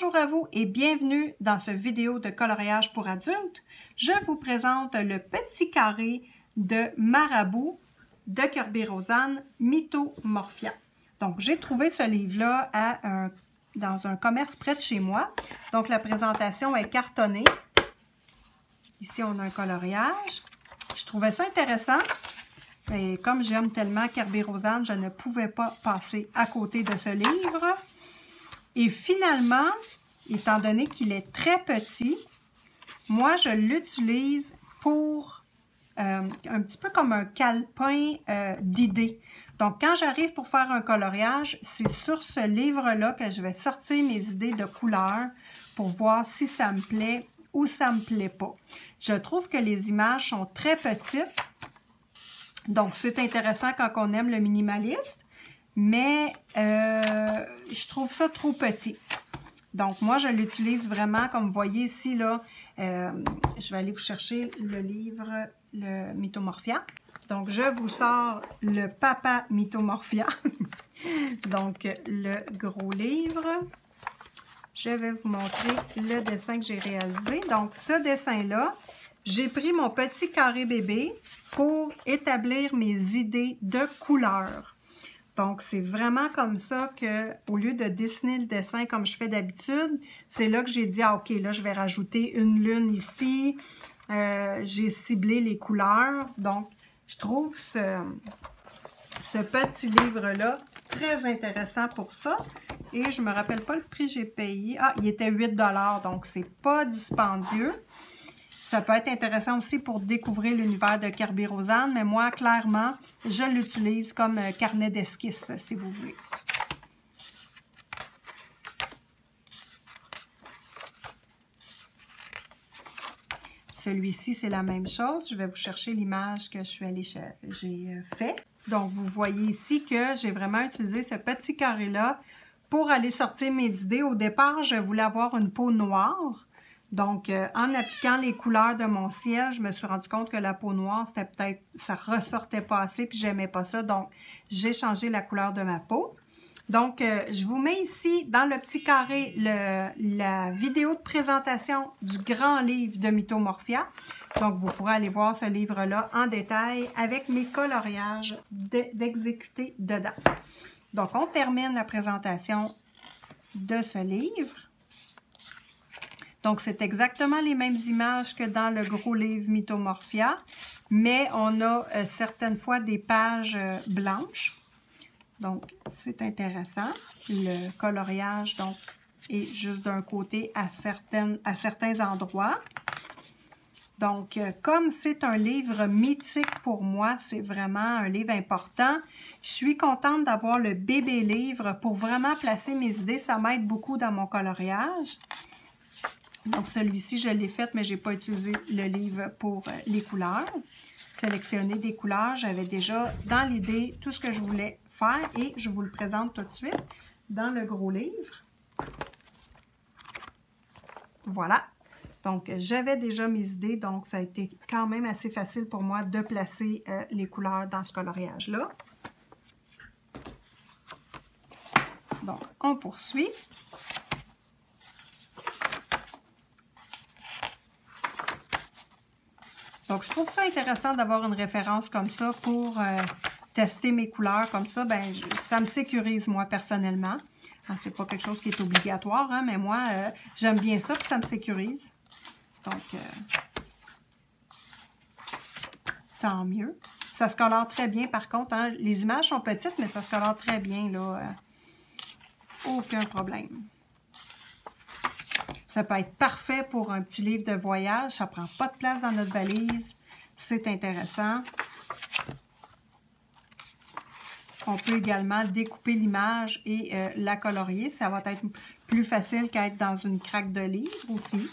Bonjour à vous et bienvenue dans cette vidéo de coloriage pour adultes. Je vous présente le petit carré de Marabout de Kirby-Rosanne, Mythomorphia. Donc, j'ai trouvé ce livre-là dans un commerce près de chez moi. Donc, la présentation est cartonnée. Ici, on a un coloriage. Je trouvais ça intéressant. Et comme j'aime tellement Kirby-Rosanne, je ne pouvais pas passer à côté de ce livre. Et finalement, étant donné qu'il est très petit, moi, je l'utilise pour un petit peu comme un calepin d'idées. Donc, quand j'arrive pour faire un coloriage, c'est sur ce livre-là que je vais sortir mes idées de couleurs pour voir si ça me plaît ou ça ne me plaît pas. Je trouve que les images sont très petites. Donc, c'est intéressant quand on aime le minimaliste. Mais je trouve ça trop petit. Donc, moi, je l'utilise vraiment, comme vous voyez ici, là, je vais aller vous chercher le livre, le Mythomorphia. Donc, je vous sors le Papa Mythomorphia. Donc, le gros livre. Je vais vous montrer le dessin que j'ai réalisé. Donc, ce dessin-là, j'ai pris mon petit carré bébé pour établir mes idées de couleurs. Donc, c'est vraiment comme ça qu'au lieu de dessiner le dessin comme je fais d'habitude, c'est là que j'ai dit, ah, OK, là, je vais rajouter une lune ici. J'ai ciblé les couleurs. Donc, je trouve ce petit livre-là très intéressant pour ça. Et je ne me rappelle pas le prix que j'ai payé. Ah, il était 8 $, donc c'est pas dispendieux. Ça peut être intéressant aussi pour découvrir l'univers de Kirby-Rosanne, mais moi, clairement, je l'utilise comme carnet d'esquisse, si vous voulez. Celui-ci, c'est la même chose. Je vais vous chercher l'image que j'ai fait. Donc, vous voyez ici que j'ai vraiment utilisé ce petit carré-là pour aller sortir mes idées. Au départ, je voulais avoir une peau noire. Donc, en appliquant les couleurs de mon ciel, je me suis rendu compte que la peau noire, c'était peut-être, ça ressortait pas assez, puis j'aimais pas ça. Donc, j'ai changé la couleur de ma peau. Donc, je vous mets ici, dans le petit carré, la vidéo de présentation du grand livre de Mythomorphia. Donc, vous pourrez aller voir ce livre-là en détail avec mes coloriages d'exécuter dedans. Donc, on termine la présentation de ce livre. Donc, c'est exactement les mêmes images que dans le gros livre Mythomorphia, mais on a certaines fois des pages blanches. Donc, c'est intéressant. Le coloriage, donc, est juste d'un côté à certains endroits. Donc, comme c'est un livre mythique pour moi, c'est vraiment un livre important. Je suis contente d'avoir le bébé livre pour vraiment placer mes idées. Ça m'aide beaucoup dans mon coloriage. Donc, celui-ci, je l'ai fait, mais je n'ai pas utilisé le livre pour les couleurs. Sélectionner des couleurs, j'avais déjà dans l'idée tout ce que je voulais faire et je vous le présente tout de suite dans le gros livre. Voilà. Donc, j'avais déjà mes idées, donc ça a été quand même assez facile pour moi de placer les couleurs dans ce coloriage-là. Donc, on poursuit. Donc, je trouve ça intéressant d'avoir une référence comme ça pour tester mes couleurs comme ça. Ben, ça me sécurise, moi, personnellement. C'est pas quelque chose qui est obligatoire, hein, mais moi, j'aime bien ça, puis ça me sécurise. Donc, tant mieux. Ça se colore très bien, par contre. Hein. Les images sont petites, mais ça se colore très bien, là. Aucun problème. Ça peut être parfait pour un petit livre de voyage. Ça ne prend pas de place dans notre valise. C'est intéressant. On peut également découper l'image et la colorier. Ça va être plus facile qu'être dans une craque de livre aussi.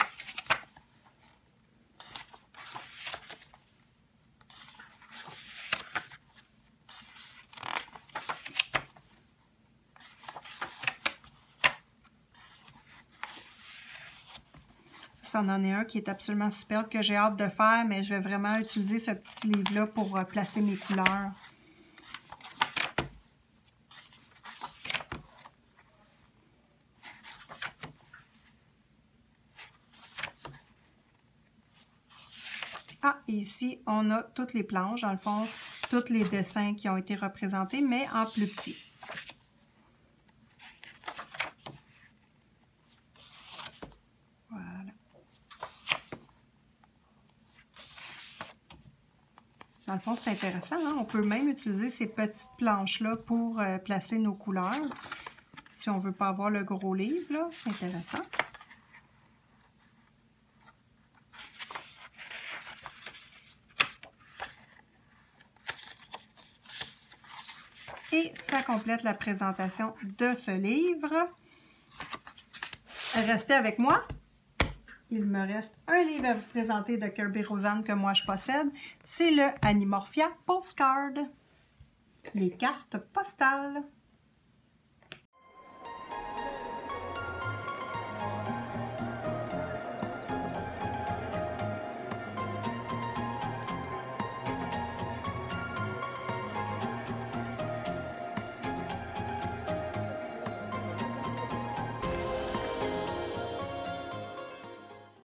Ça en est un qui est absolument superbe, que j'ai hâte de faire, mais je vais vraiment utiliser ce petit livre-là pour placer mes couleurs. Et ici, on a toutes les planches, dans le fond, tous les dessins qui ont été représentés, mais en plus petit. Voilà. Dans le fond, c'est intéressant, hein? On peut même utiliser ces petites planches-là pour placer nos couleurs. Si on ne veut pas avoir le gros livre, là, c'est intéressant. Et ça complète la présentation de ce livre. Restez avec moi. Il me reste un livre à vous présenter de Kirby-Rosanne que moi je possède. C'est le Animorphia Postcard. Les cartes postales.